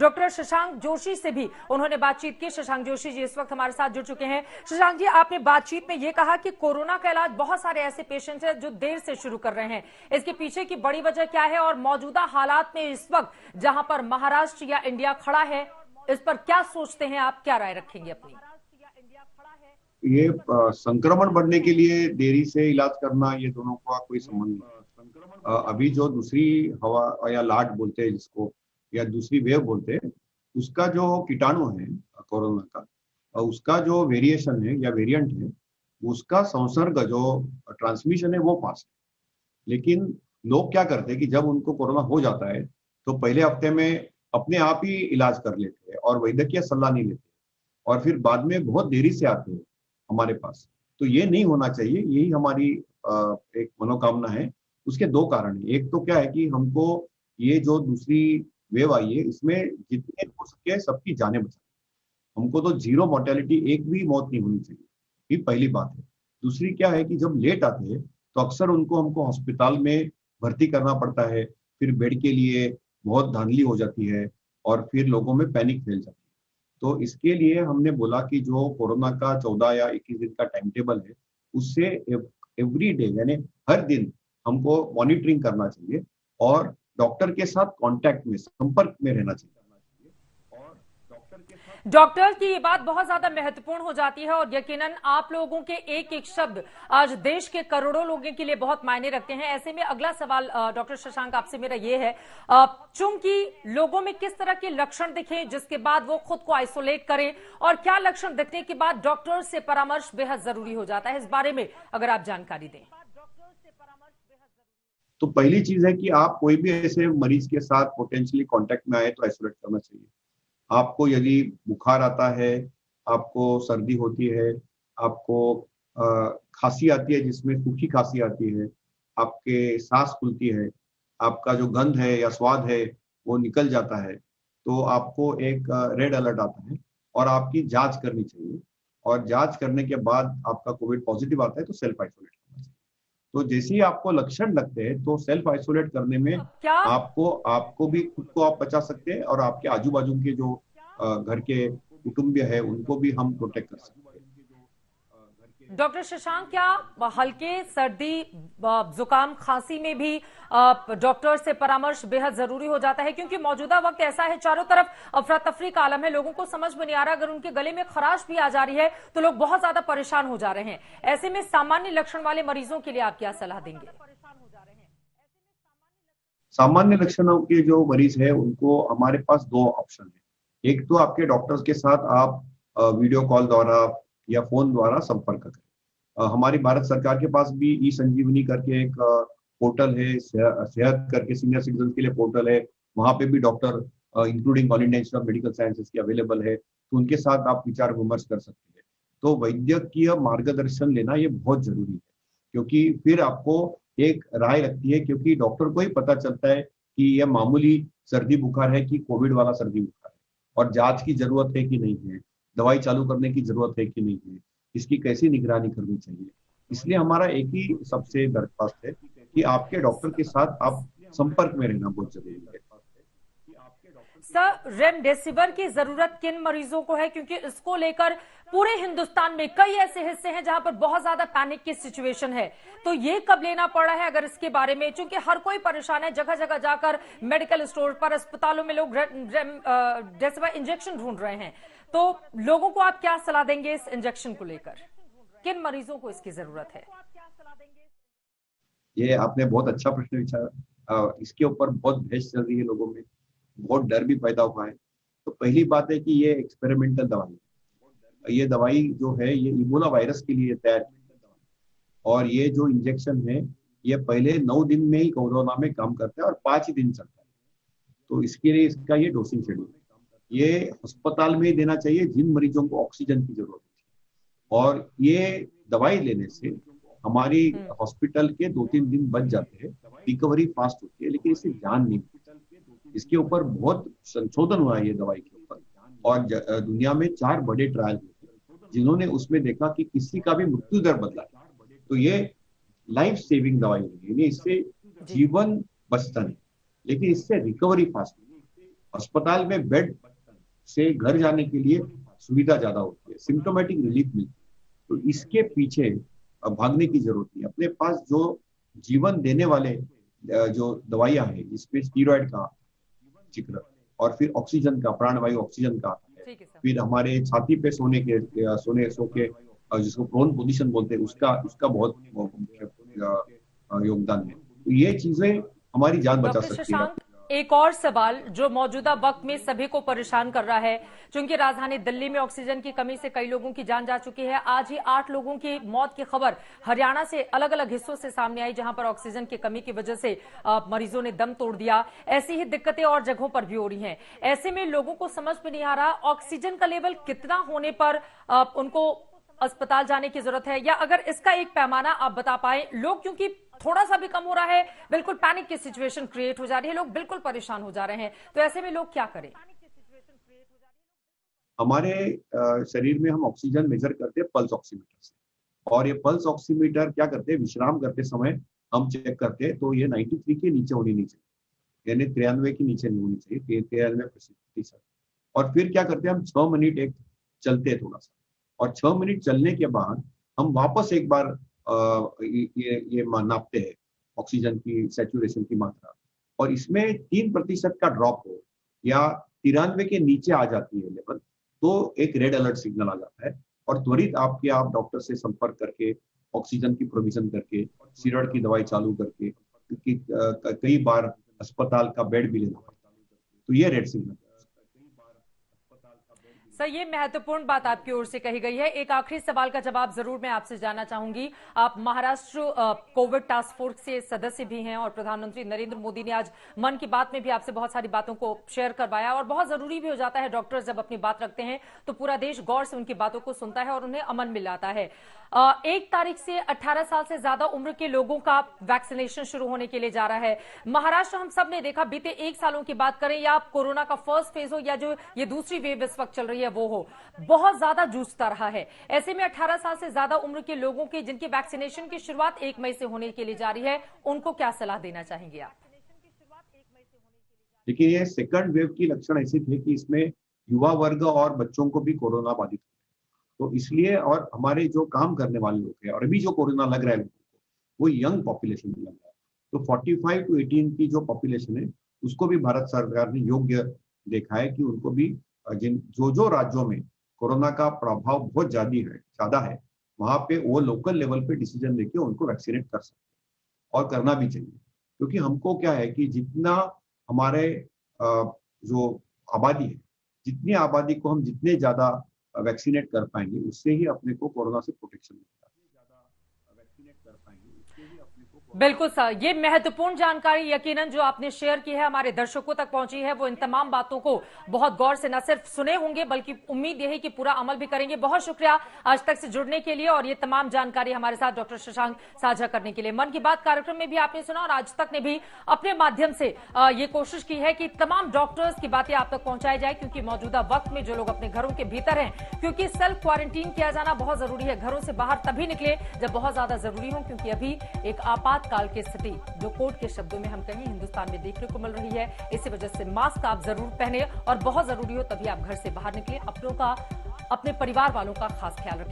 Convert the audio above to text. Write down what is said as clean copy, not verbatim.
Doctor Shashank Joshi से भी उन्होंने बातचीत की। शशांक जोशी जी इस वक्त हमारे साथ जुड़ चुके हैं। शशांक जी, आपने बातचीत में ये कहा कि कोरोना का इलाज बहुत सारे ऐसे पेशेंट्स हैं जो देर से शुरू कर रहे हैं, इसके पीछे की बड़ी वजह क्या है और मौजूदा हालात में इस वक्त जहां पर महाराष्ट्र या इंडिया खड़ा है, इस पर क्या सोचते हैं आप, क्या राय रखेंगे अपनी? ये संक्रमण बढ़ने के लिए देरी से इलाज करना, ये दोनों का कोई संबंध नहीं। अभी जो दूसरी हवा या लाट बोलते हैं जिसको, या दूसरी वेव बोलते हैं, उसका जो कीटाणु है कोरोना का, उसका जो वेरिएशन है या वेरिएंट है, उसका संसर्ग जो ट्रांसमिशन है वो फास्ट है। लेकिन लोग क्या करते हैं कि जब उनको कोरोना हो जाता है तो पहले हफ्ते में अपने आप ही इलाज कर लेते हैं और वैद्यकीय सलाह नहीं लेते, और फिर बाद में बहुत देरी से आते हैं हमारे पास। तो ये नहीं होना चाहिए, यही हमारी एक मनोकामना है। उसके दो कारण है। एक तो क्या है कि हमको ये जो दूसरी वेव आई है, इसमें जितने हो सके सबकी जानें बचानी। हमको तो जीरो मोर्टेलिटी, एक भी मौत नहीं होनी चाहिए, ये पहली बात है। दूसरी क्या है कि जब लेट आते हैं तो अक्सर उनको हमको अस्पताल में भर्ती करना पड़ता है, फिर बेड के लिए बहुत धांधली हो जाती है और फिर लोगों में पैनिक फैल जाती है। तो इसके लिए हमने बोला कि जो कोरोना का 14 या 21 दिन का टाइम टेबल है, उससे एवरी डे यानी हर दिन हमको मॉनिटरिंग करना चाहिए और डॉक्टर के साथ कांटेक्ट में, संपर्क में रहना चाहिए। और डॉक्टर के साथ डॉक्टर की ये बात बहुत ज्यादा महत्वपूर्ण हो जाती है और यकीनन आप लोगों के एक एक शब्द आज देश के करोड़ों लोगों के लिए बहुत मायने रखते हैं। ऐसे में अगला सवाल डॉक्टर शशांक आपसे मेरा ये है, चूंकि लोगों में किस तरह के लक्षण दिखे जिसके बाद वो खुद को आइसोलेट करें, और क्या लक्षण दिखने के बाद डॉक्टर से परामर्श बेहद जरूरी हो जाता है, इस बारे में अगर आप जानकारी दें। तो पहली चीज है कि आप कोई भी ऐसे मरीज के साथ पोटेंशियली कांटेक्ट में आए तो आइसोलेट करना चाहिए। आपको यदि बुखार आता है, आपको सर्दी होती है, आपको खांसी आती है जिसमें सूखी खांसी आती है, आपके सांस फूलती है, आपका जो गंध है या स्वाद है वो निकल जाता है, तो आपको एक रेड अलर्ट आता है और आपकी जांच करनी चाहिए। और जांच करने के बाद आपका कोविड पॉजिटिव आता है तो सेल्फ आइसोलेट करना चाहिए। तो जैसे ही आपको लक्षण लगते हैं तो सेल्फ आइसोलेट करने में क्या आपको आपको भी खुद को आप बचा सकते हैं और आपके आजू बाजू के जो घर के कुटुंबीय है उनको भी हम प्रोटेक्ट कर सकते हैं। डॉक्टर शशांक, क्या हल्के सर्दी जुकाम खांसी में भी डॉक्टर से परामर्श बेहद जरूरी हो जाता है? क्योंकि मौजूदा वक्त ऐसा है, चारों तरफ अफरा तफरी का आलम है, लोगों को समझ में नहीं आ रहा, अगर उनके गले में खराश भी आ जा रही है तो लोग बहुत ज्यादा परेशान हो जा रहे हैं। ऐसे में सामान्य लक्षण वाले मरीजों के लिए आप क्या सलाह देंगे? सामान्य लक्षणों के जो मरीज है उनको हमारे पास दो ऑप्शन है। एक तो आपके डॉक्टर्स के साथ आप वीडियो कॉल द्वारा या फोन द्वारा संपर्क करें। हमारी भारत सरकार के पास भी ई संजीवनी करके एक पोर्टल है, सेहत करके सीनियर सिटीजन के लिए पोर्टल है, वहां पे भी doctor including all India institute of medical sciences की अवेलेबल है, तो उनके साथ आप विचार विमर्श कर सकते हैं। तो वैद्यकीय मार्गदर्शन लेना ये बहुत जरूरी है, क्योंकि फिर आपको एक राय लगती है, क्योंकि डॉक्टर को ही पता चलता है कि यह मामूली सर्दी बुखार है कि कोविड वाला सर्दी बुखार है, और जांच की जरूरत है कि नहीं है, दवाई चालू करने की जरूरत है कि नहीं है, इसकी कैसी निगरानी करनी चाहिए। इसलिए हमारा एक ही सबसे दरख्वास्त है कि आपके डॉक्टर के साथ आप संपर्क में रहना बहुत जरूरी है। सर, रेमडेसिविर की जरूरत किन मरीजों को है? क्योंकि इसको लेकर पूरे हिंदुस्तान में कई ऐसे हिस्से हैं जहां पर बहुत ज्यादा पैनिक की सिचुएशन है, तो ये कब लेना पड़ा है अगर इसके बारे में? चूंकि हर कोई परेशान है, जगह जगह जाकर मेडिकल स्टोर पर, अस्पतालों में लोग रेमडेसिविर इंजेक्शन ढूंढ रहे हैं, तो लोगों को आप क्या सलाह देंगे इस इंजेक्शन को लेकर? किन मरीजों को इसकी जरूरत है? ये आपने बहुत अच्छा प्रश्न विचारा। इसके ऊपर बहुत बहस चल रही है, लोगों में बहुत डर भी पैदा हुआ है। तो पहली बात है कि ये एक्सपेरिमेंटल दवाई है। ये दवाई जो है ये इबोला वायरस के लिए तैयार की गई दवाई, और ये जो इंजेक्शन है ये पहले 9 दिन में ही कोरोना में काम करता है और 5 ही दिन चलता है। तो इसके लिए इसका ये डोसिंग शेड्यूल है। ये अस्पताल में ही देना चाहिए जिन मरीजों को ऑक्सीजन की जरूरत है, और ये दवाई लेने से हमारी हॉस्पिटल के 2-3 दिन बच जाते हैं, रिकवरी फास्ट होती है, लेकिन इससे जान नहीं होती। इसके ऊपर बहुत संशोधन हुआ है ये दवाई के ऊपर, और दुनिया में 4 बड़े ट्रायल हुए जिन्होंने उसमें देखा कि किसी का भी मृत्यु दर बदला। तो ये लाइफ सेविंग दवाई होगी, इससे जीवन बचता नहीं, लेकिन इससे रिकवरी फास्ट होगी। अस्पताल में बेड से घर जाने के लिए सुविधा ज्यादा होती है, सिम्टोमेटिक रिलीफ मिलती है। तो इसके पीछे भागने की जरूरत नहीं। अपने पास जो जीवन देने वाले जो दवाइयां हैं, जिसमें स्टीरॉयड का जिक्र और फिर ऑक्सीजन का, प्राणवायु ऑक्सीजन का आता है, फिर हमारे छाती पे सो के जिसको प्रोन पोजीशन बोलते हैं, उसका बहुत मुख्य योगदान है। तो ये चीजें हमारी जान बचा सकती है। एक और सवाल जो मौजूदा वक्त में सभी को परेशान कर रहा है, क्योंकि राजधानी दिल्ली में ऑक्सीजन की कमी से कई लोगों की जान जा चुकी है। आज ही 8 लोगों की मौत की खबर हरियाणा से अलग अलग हिस्सों से सामने आई, जहां पर ऑक्सीजन की कमी की वजह से मरीजों ने दम तोड़ दिया। ऐसी ही दिक्कतें और जगहों पर भी हो रही हैं। ऐसे में लोगों को समझ में नहीं आ रहा ऑक्सीजन का लेवल कितना होने पर उनको अस्पताल जाने की जरूरत है, या अगर इसका एक पैमाना आप बता पाए। लोग क्योंकि थोड़ा सा भी कम हो रहा है, बिल्कुल पैनिक की सिचुएशन क्रिएट हो जा रही है, लोग बिल्कुल परेशान हो जा रहे हैं। तो ऐसे में लोग क्या करें? हमारे शरीर में हम ऑक्सीजन मेजर करते हैं पल्स ऑक्सीमीटर से, और ये पल्स ऑक्सीमीटर क्या करते हैं, विश्राम करते समय हम चेक करते हैं, तो ये 93 के नीचे होनी नहीं चाहिए, यानी 93 के नीचे नहीं होनी चाहिए, 93%। और फिर क्या करते हैं, हम 6 मिनट एक चलते हैं थोड़ा सा, और 6 मिनट चलने के बाद हम वापस एक बार ये नापते हैं ऑक्सीजन की सैचुरेशन की मात्रा, और इसमें 3% का ड्रॉप हो या 93 के नीचे आ जाती है लेवल, तो एक रेड अलर्ट सिग्नल आ जाता है, और त्वरित आप डॉक्टर से संपर्क करके ऑक्सीजन की प्रोविजन करके, स्टीरॉयड की दवाई चालू करके, क्योंकि कई बार अस्पताल का बेड भी लेना पड़ता है, तो ये रेड सिग्नल। सर, ये महत्वपूर्ण बात आपकी ओर से कही गई है। एक आखिरी सवाल का जवाब जरूर मैं आपसे जानना चाहूंगी। आप महाराष्ट्र कोविड टास्क फोर्स के सदस्य भी हैं, और प्रधानमंत्री नरेंद्र मोदी ने आज मन की बात में भी आपसे बहुत सारी बातों को शेयर करवाया, और बहुत जरूरी भी हो जाता है, डॉक्टर्स जब अपनी बात रखते हैं तो पूरा देश गौर से उनकी बातों को सुनता है और उन्हें अमन मिल जाता है। 1 तारीख से 18 साल से ज्यादा उम्र के लोगों का वैक्सीनेशन शुरू होने के लिए जा रहा है। महाराष्ट्र हम सब ने देखा, बीते 1 सालों की बात करें या कोरोना का फर्स्ट फेज हो या जो ये दूसरी वेव इस वक्त चल रही है वो हो, बहुत ज्यादा जूझता रहा है। ऐसे में 18 साल से ज्यादा उम्र के लोगों की जिनकी वैक्सीनेशन की शुरुआत 1 मई से होने के लिए जा रही है, उनको क्या सलाह देना चाहेंगे आप? देखिए, ये सेकंड वेव की लक्षण ऐसे थे कि इसमें युवा वर्ग और बच्चों को भी कोरोना बाधित, तो इसलिए, और हमारे जो काम करने वाले लोग हैं, और अभी जो कोरोना लग रहा है लोगों को, वो यंग पॉपुलेशन में लग रहा है। तो 45 to 18 की जो पॉपुलेशन है, उसको भी भारत सरकार ने योग्य देखा है कि उनको भी जो राज्यों में कोरोना का प्रभाव बहुत ज्यादा है, वहां पे वो लोकल लेवल पे डिसीजन लेके उनको वैक्सीनेट कर सकते हैं, और करना भी चाहिए। क्योंकि हमको क्या है कि जितना हमारे जो आबादी है, जितनी आबादी को हम जितने ज्यादा वैक्सीनेट कर पाएंगे, उससे ही अपने को कोरोना से प्रोटेक्शन मिलेगा। बिल्कुल सर, ये महत्वपूर्ण जानकारी यकीनन जो आपने शेयर की है हमारे दर्शकों तक पहुंची है। वो इन तमाम बातों को बहुत गौर से न सिर्फ सुने होंगे बल्कि उम्मीद यही कि पूरा अमल भी करेंगे। बहुत शुक्रिया आज तक से जुड़ने के लिए और ये तमाम जानकारी हमारे साथ डॉक्टर शशांक साझा करने के लिए। मन की बात कार्यक्रम में भी आपने सुना और आज तक ने भी अपने माध्यम से ये कोशिश की है कि तमाम डॉक्टर्स की बातें आप तक पहुंचाई जाए, क्योंकि मौजूदा वक्त में जो लोग अपने घरों के भीतर हैं, क्योंकि सेल्फ क्वारंटीन किया जाना बहुत जरूरी है। घरों से बाहर तभी निकले जब बहुत ज्यादा जरूरी हो, क्योंकि अभी एक आपातकाल की स्थिति जो कोर्ट के शब्दों में हम कहें हिंदुस्तान में देखने को मिल रही है। इसी वजह से मास्क आप जरूर पहने और बहुत जरूरी हो तभी आप घर से बाहर निकले। अपनों का, अपने परिवार वालों का खास ख्याल रखें।